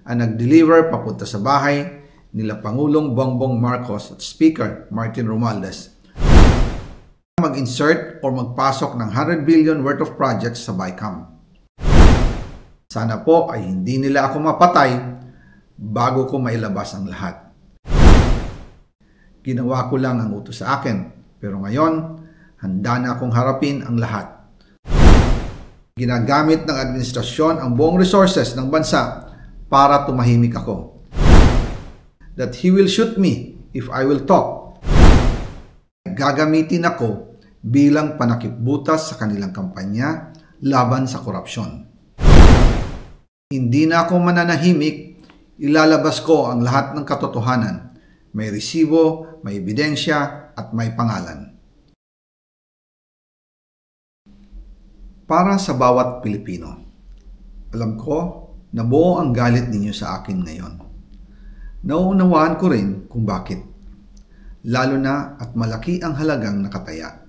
ang nag-deliver papunta sa bahay nila Pangulong Bongbong Marcos at Speaker Martin Romualdez mag-insert o magpasok ng 100 billion worth of projects sa BICAM. Sana po ay hindi nila ako mapatay bago ko mailabas ang lahat. Ginawa ko lang ang utos sa akin, pero ngayon, handa na akong harapin ang lahat. Ginagamit ng administrasyon ang buong resources ng bansa para tumahimik ako. That he will shoot me if I will talk. Gagamitin ako bilang panakipbutas sa kanilang kampanya laban sa korupsyon. Hindi na ako mananahimik, ilalabas ko ang lahat ng katotohanan. May resibo, may ebidensya, at may pangalan. Para sa bawat Pilipino, alam ko na buo ang galit ninyo sa akin ngayon. Nauunawaan ko rin kung bakit, lalo na at malaki ang halagang nakataya.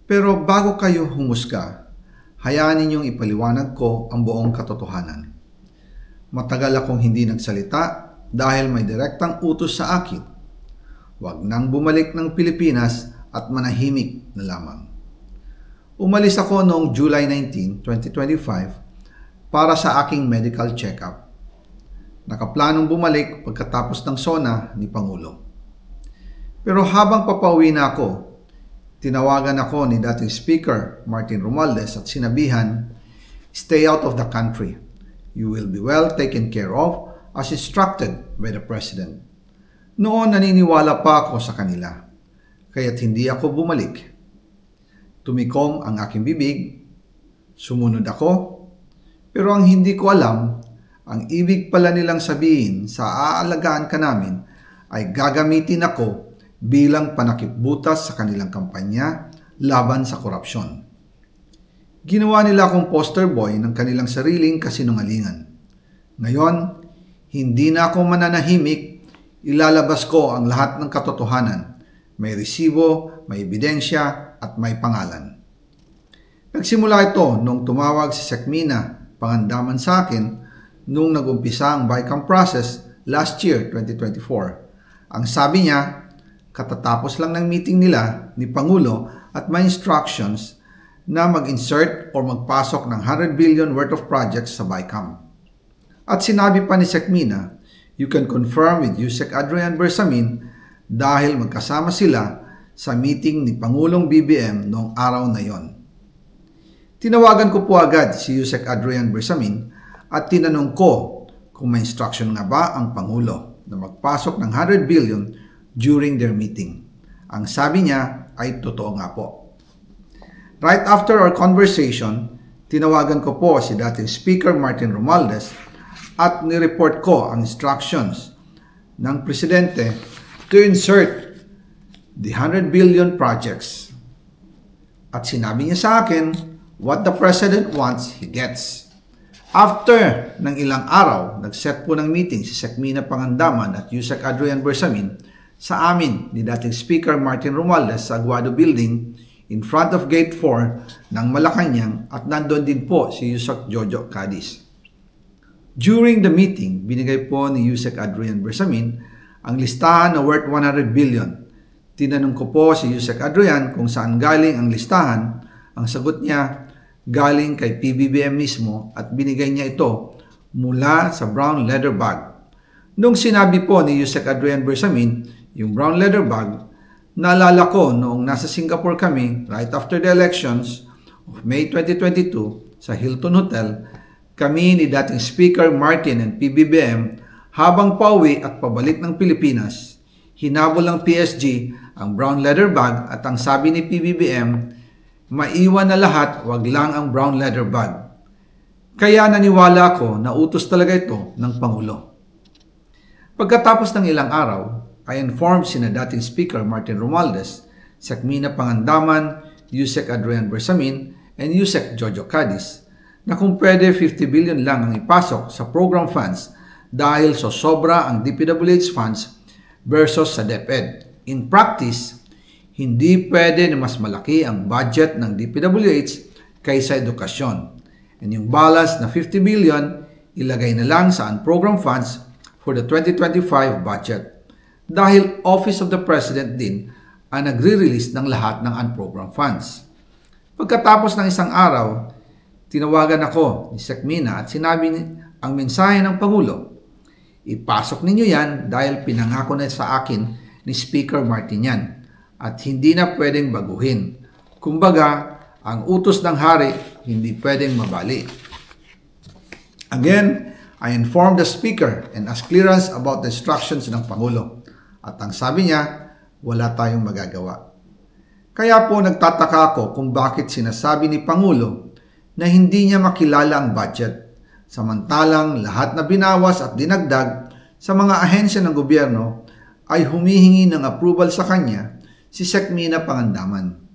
Pero bago kayo humusga, hayaan ninyong ipaliwanag ko ang buong katotohanan. Matagal akong hindi nagsalita dahil may direktang utos sa akin. Huwag nang bumalik ng Pilipinas at manahimik na lamang. Umalis ako noong July 19, 2025 para sa aking medical check-up. Nakaplanong bumalik pagkatapos ng SONA ni Pangulo. Pero habang papauwi na ako, tinawagan ako ni dating Speaker Martin Romualdez at sinabihan, "Stay out of the country. You will be well taken care of as instructed by the President." Noon naniniwala pa ako sa kanila, kaya't hindi ako bumalik. Tumikom ang aking bibig, sumunod ako, pero ang hindi ko alam, ang ibig pala nilang sabihin sa aalagaan ka namin ay gagamitin ako bilang panakipbutas sa kanilang kampanya laban sa korupsyon. Ginawa nila akong poster boy ng kanilang sariling kasinungalingan. Ngayon, hindi na ako mananahimik, ilalabas ko ang lahat ng katotohanan. May resibo, may ebidensya, at may pangalan. Nagsimula ito nung tumawag si Sekmina Pangandaman sa akin nung nag-umpisa ang BICAM process last year, 2024. Ang sabi niya, katatapos lang ng meeting nila ni Pangulo at may instructions na mag-insert o magpasok ng 100 billion worth of projects sa BICAM. At sinabi pa ni Sekmina, you can confirm with Yusek Adrian Bersamin dahil magkasama sila sa meeting ni Pangulong BBM noong araw na yon. Tinawagan ko po agad si Yusek Adrian Bersamin at tinanong ko kung may instruction nga ba ang Pangulo na magpasok ng 100 billion during their meeting. Ang sabi niya ay totoo nga po. Right after our conversation, tinawagan ko po si dating Speaker Martin Romualdez at nireport ko ang instructions ng Presidente to insert the 100 billion projects. At sinabi niya sa akin, what the President wants, he gets. After ng ilang araw, nag-set po ng meeting si Sekmina Pangandaman at Yusek Adrian Bersamin sa amin ni dating Speaker Martin Romualdez sa Aguado Building in front of Gate 4 ng Malacanang at nandun din po si Yusek Jojo Cadiz. During the meeting, binigay po ni Yusek Adrian Bersamin ang listahan na worth 100 billion. Tinanong ko po si Yusek Adrian kung saan galing ang listahan. Ang sagot niya, galing kay PBBM mismo at binigay niya ito mula sa brown leather bag. Nung sinabi po ni Yusek Adrian Bersamin yung brown leather bag, naalala ko noong nasa Singapore kami right after the elections of May 2022 sa Hilton Hotel, kami ni dating Speaker Martin and PBBM habang pauwi at pabalik ng Pilipinas, hinabol ng PSG ang brown leather bag at ang sabi ni PBBM, maiwan na lahat, wag lang ang brown leather bag. Kaya naniwala ako na utos talaga ito ng Pangulo. Pagkatapos ng ilang araw, I informed sina dating Speaker Martin Romualdez, Sekmina Pangandaman, Yusek Adrian Bersamin, and Yusek Jojo Cadiz na kung pwede 50 billion lang ang ipasok sa program funds dahil sobra ang DPWH funds versus sa DepEd. In practice, hindi pwede na mas malaki ang budget ng DPWH kaysa edukasyon. And yung balance na 50 billion, ilagay na lang sa unprogrammed funds for the 2025 budget dahil Office of the President din ang nagre-release ng lahat ng unprogrammed funds. Pagkatapos ng isang araw, tinawagan ako ni Sec Mina at sinabi ang mensahe ng Pangulo. Ipasok ninyo yan dahil pinangako na sa akin ni Speaker Martin yan at hindi na pwedeng baguhin. Kumbaga, ang utos ng hari hindi pwedeng mabali. Again, I informed the Speaker and asked clearance about the instructions ng Pangulo. At ang sabi niya, wala tayong magagawa. Kaya po nagtataka ako kung bakit sinasabi ni Pangulo na hindi niya makilala ang budget, samantalang lahat na binawas at dinagdag sa mga ahensya ng gobyerno ay humihingi ng approval sa kanya si Sec Mina Pangandaman.